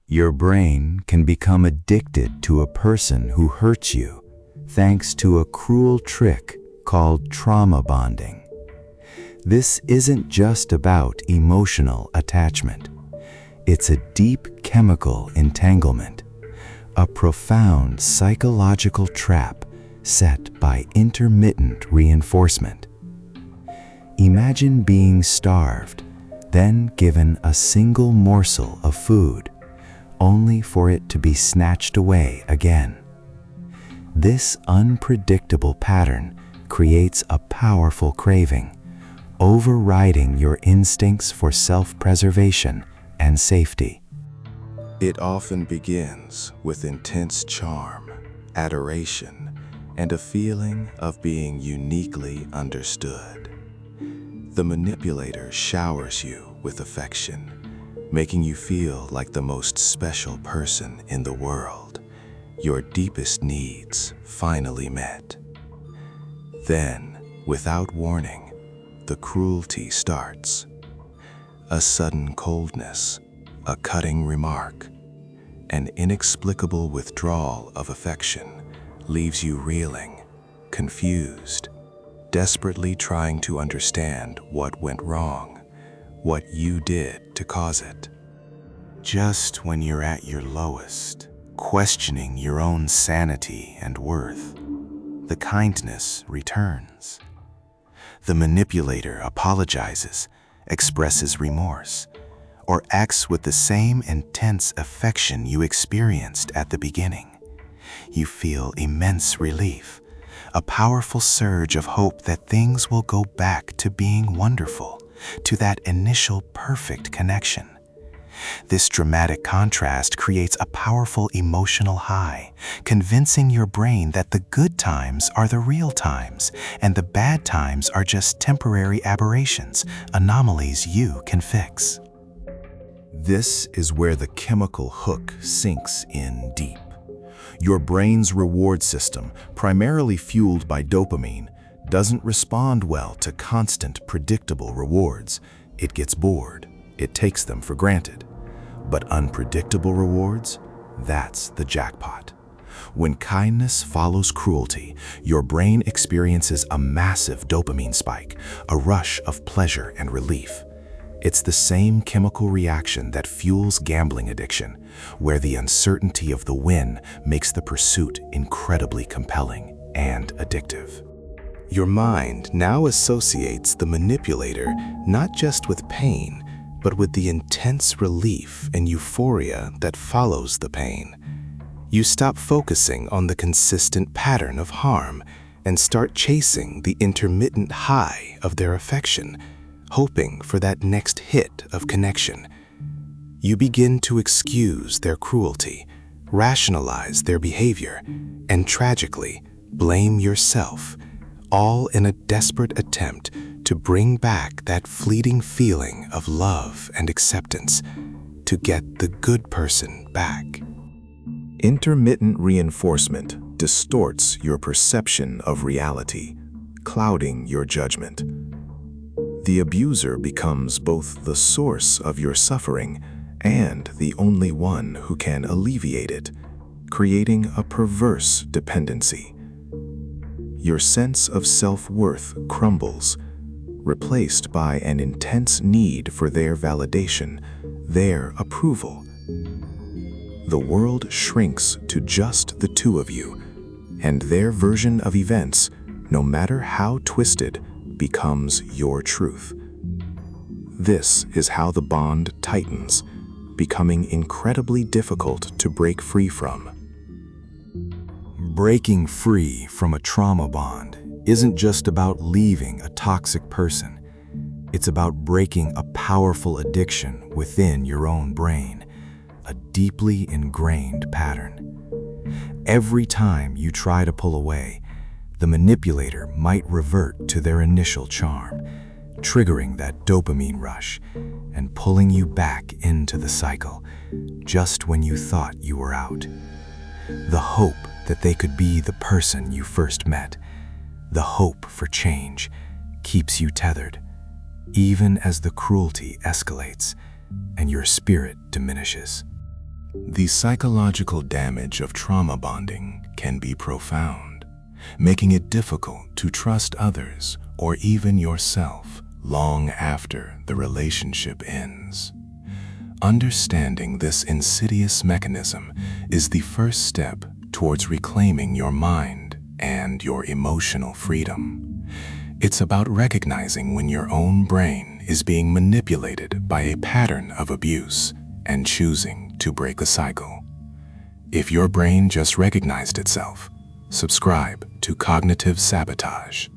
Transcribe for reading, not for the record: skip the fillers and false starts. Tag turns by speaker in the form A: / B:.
A: Your brain can become addicted to a person who hurts you thanks to a cruel trick called trauma bonding. This isn't just about emotional attachment. It's a deep chemical entanglement, a profound psychological trap set by intermittent reinforcement. Imagine being starved, then given a single morsel of food, only for it to be snatched away again. This unpredictable pattern creates a powerful craving, overriding your instincts for self-preservation and safety.
B: It often begins with intense charm, adoration, and a feeling of being uniquely understood. The manipulator showers you with affection, making you feel like the most special person in the world, your deepest needs finally met. Then, without warning, the cruelty starts. A sudden coldness, a cutting remark, an inexplicable withdrawal of affection leaves you reeling, confused, desperately trying to understand what went wrong, what you did to cause it. Just when you're at your lowest, questioning your own sanity and worth, the kindness returns. The manipulator apologizes, expresses remorse, or acts with the same intense affection you experienced at the beginning. You feel immense relief, a powerful surge of hope that things will go back to being wonderful, to that initial perfect connection. This dramatic contrast creates a powerful emotional high, convincing your brain that the good times are the real times and the bad times are just temporary aberrations, anomalies you can fix.
C: This is where the chemical hook sinks in deep. Your brain's reward system, primarily fueled by dopamine, doesn't respond well to constant, predictable rewards. It gets bored. It takes them for granted. But unpredictable rewards, that's the jackpot. When kindness follows cruelty, your brain experiences a massive dopamine spike, a rush of pleasure and relief. It's the same chemical reaction that fuels gambling addiction, where the uncertainty of the win makes the pursuit incredibly compelling and addictive.
B: Your mind now associates the manipulator not just with pain, but with the intense relief and euphoria that follows the pain. You stop focusing on the consistent pattern of harm and start chasing the intermittent high of their affection, hoping for that next hit of connection. You begin to excuse their cruelty, rationalize their behavior, and tragically blame yourself, all in a desperate attempt to bring back that fleeting feeling of love and acceptance, to get the good person back.
C: Intermittent reinforcement distorts your perception of reality, clouding your judgment. The abuser becomes both the source of your suffering and the only one who can alleviate it, creating a perverse dependency. Your sense of self-worth crumbles, replaced by an intense need for their validation, their approval. The world shrinks to just the two of you, and their version of events, no matter how twisted, becomes your truth. This is how the bond tightens, becoming incredibly difficult to break free from.
A: Breaking free from a trauma bond isn't just about leaving a toxic person. It's about breaking a powerful addiction within your own brain, a deeply ingrained pattern. Every time you try to pull away, the manipulator might revert to their initial charm, triggering that dopamine rush and pulling you back into the cycle just when you thought you were out. The hope that they could be the person you first met, the hope for change, keeps you tethered, even as the cruelty escalates and your spirit diminishes.
C: The psychological damage of trauma bonding can be profound, making it difficult to trust others or even yourself long after the relationship ends. Understanding this insidious mechanism is the first step towards reclaiming your mind and your emotional freedom. It's about recognizing when your own brain is being manipulated by a pattern of abuse and choosing to break the cycle. If your brain just recognized itself, subscribe to Cognitive Sabotage.